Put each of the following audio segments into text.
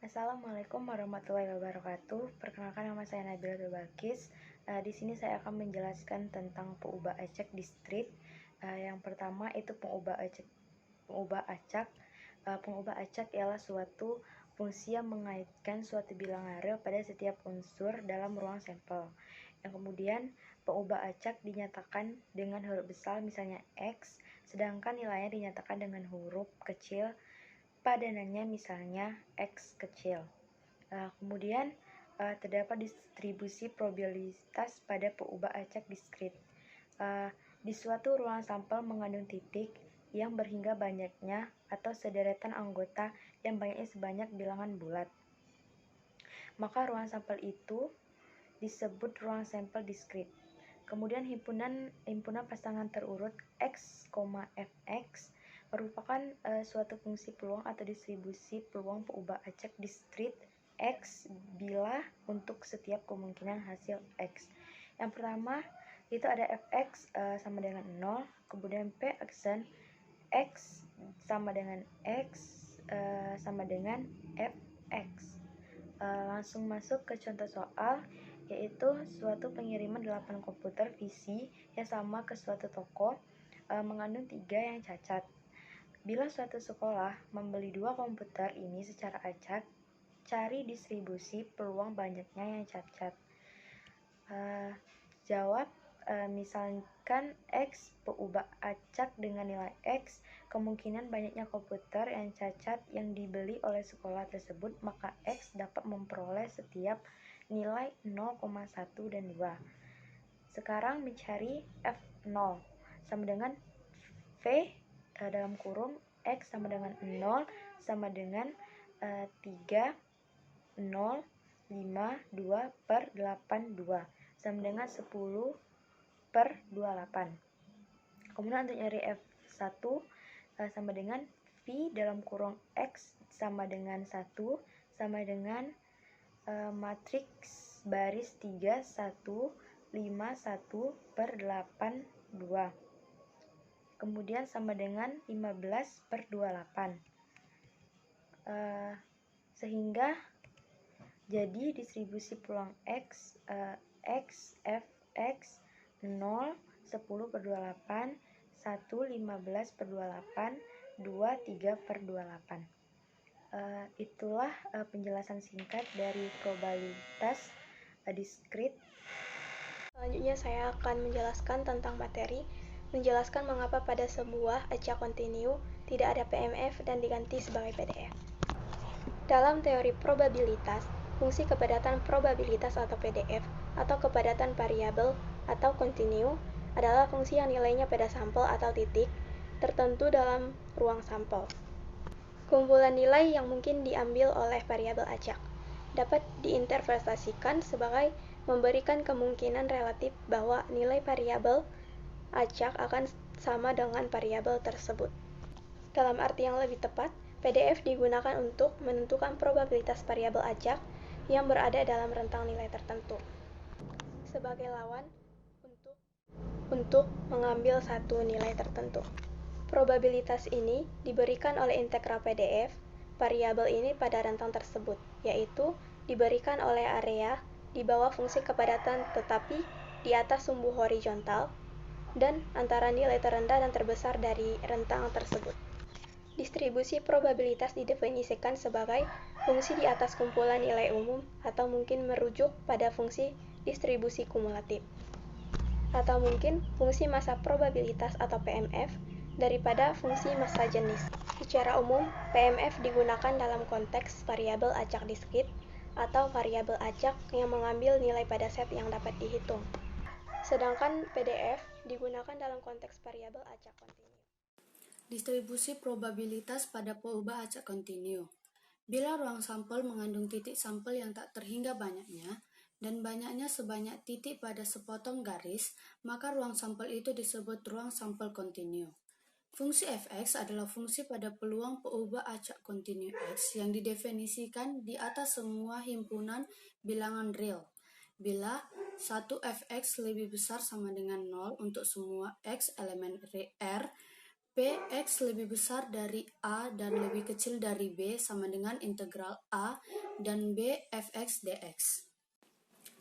Assalamualaikum warahmatullahi wabarakatuh. Perkenalkan, nama saya Nabila Balkis. Di sini saya akan menjelaskan tentang pengubah acak diskrit. Yang pertama itu pengubah acak. Pengubah acak ialah suatu fungsi yang mengaitkan suatu bilangan real pada setiap unsur dalam ruang sampel. Yang kemudian pengubah acak dinyatakan dengan huruf besar, misalnya X, sedangkan nilainya dinyatakan dengan huruf kecil padanannya, misalnya X kecil. Kemudian terdapat distribusi probabilitas pada pengubah acak diskrit. Di suatu ruang sampel mengandung titik yang berhingga banyaknya atau sederetan anggota yang banyaknya sebanyak bilangan bulat, maka ruang sampel itu disebut ruang sampel diskrit. Kemudian himpunan pasangan terurut X, Fx merupakan suatu fungsi peluang atau distribusi peluang pengubah acak diskrit X bila untuk setiap kemungkinan hasil X. Yang pertama itu ada Fx sama dengan 0, kemudian P aksen X sama dengan X sama dengan Fx. Langsung masuk ke contoh soal, yaitu suatu pengiriman 8 komputer PC yang sama ke suatu toko mengandung 3 yang cacat. Bila suatu sekolah membeli 2 komputer ini secara acak, cari distribusi peluang banyaknya yang cacat. Jawab, misalkan X pengubah acak dengan nilai X, kemungkinan banyaknya komputer yang cacat yang dibeli oleh sekolah tersebut, maka X dapat memperoleh setiap nilai 0,1 dan 2. Sekarang mencari F0 sama dengan V dalam kurung X sama dengan 0 sama dengan 3, 0, 5, 2 per 8, 2 sama dengan 10 per 28. Kemudian untuk nyari F1 sama dengan V dalam kurung X sama dengan 1 sama dengan matriks baris 3, 1, 5, 1 per 8, 2. Kemudian sama dengan 15 per 28. Sehingga jadi distribusi peluang X, X, Fx 0, 10 per 28, 1, 15 per 28, 2, 3 per 28. Itulah penjelasan singkat dari probabilitas diskrit. Selanjutnya saya akan menjelaskan tentang materi, menjelaskan mengapa pada sebuah acak kontinu tidak ada PMF dan diganti sebagai PDF. Dalam teori probabilitas, fungsi kepadatan probabilitas atau PDF atau kepadatan variabel atau kontinu adalah fungsi yang nilainya pada sampel atau titik tertentu dalam ruang sampel. Kumpulan nilai yang mungkin diambil oleh variabel acak dapat diinterpretasikan sebagai memberikan kemungkinan relatif bahwa nilai variabel acak akan sama dengan variabel tersebut. Dalam arti yang lebih tepat, PDF digunakan untuk menentukan probabilitas variabel acak yang berada dalam rentang nilai tertentu sebagai lawan untuk mengambil satu nilai tertentu. Probabilitas ini diberikan oleh integral PDF variabel ini pada rentang tersebut, yaitu diberikan oleh area di bawah fungsi kepadatan tetapi di atas sumbu horizontal dan antara nilai terendah dan terbesar dari rentang tersebut. Distribusi probabilitas didefinisikan sebagai fungsi di atas kumpulan nilai umum atau mungkin merujuk pada fungsi distribusi kumulatif atau mungkin fungsi massa probabilitas atau PMF daripada fungsi massa jenis. Secara umum, PMF digunakan dalam konteks variabel acak diskrit atau variabel acak yang mengambil nilai pada set yang dapat dihitung. Sedangkan PDF digunakan dalam konteks variabel acak kontinu. Distribusi probabilitas pada pengubah acak kontinu. Bila ruang sampel mengandung titik sampel yang tak terhingga banyaknya, dan banyaknya sebanyak titik pada sepotong garis, maka ruang sampel itu disebut ruang sampel kontinu. Fungsi Fx adalah fungsi pada peluang pengubah acak kontinu X yang didefinisikan di atas semua himpunan bilangan real. Bila 1 Fx lebih besar sama dengan 0 untuk semua X elemen R, Px lebih besar dari A dan lebih kecil dari B sama dengan integral A dan B fx dx.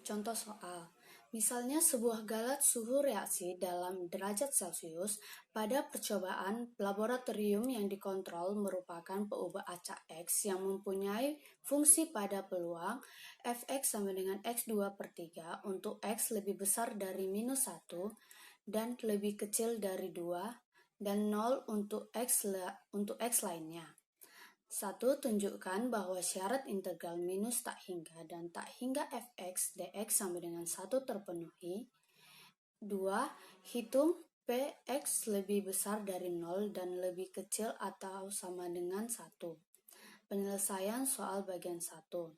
Contoh soal. Misalnya sebuah galat suhu reaksi dalam derajat Celcius pada percobaan laboratorium yang dikontrol merupakan peubah acak X yang mempunyai fungsi pada peluang fx sama dengan x2/3 untuk x lebih besar dari -1 dan lebih kecil dari 2 dan 0 untuk x lainnya. 1. Tunjukkan bahwa syarat integral minus tak hingga dan tak hingga fx dx sama dengan 1 terpenuhi. 2. Hitung px lebih besar dari 0 dan lebih kecil atau sama dengan 1. Penyelesaian soal bagian 1.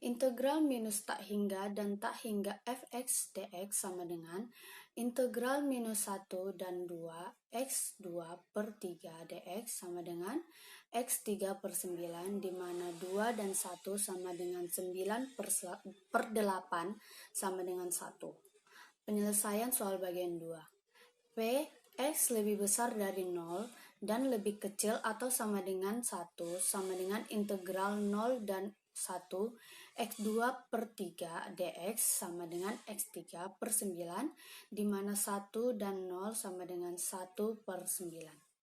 Integral minus tak hingga dan tak hingga fx dx sama dengan integral -1 dan 2 x2/3 dx sama dengan x3/9 di mana 2 dan 1 sama dengan 9/8 sama dengan 1. Penyelesaian soal bagian 2. P, x lebih besar dari 0 dan lebih kecil atau sama dengan 1 sama dengan integral 0 dan 1 x2/3 dx sama dengan x3/9 di mana 1 dan 0 sama dengan 1/9.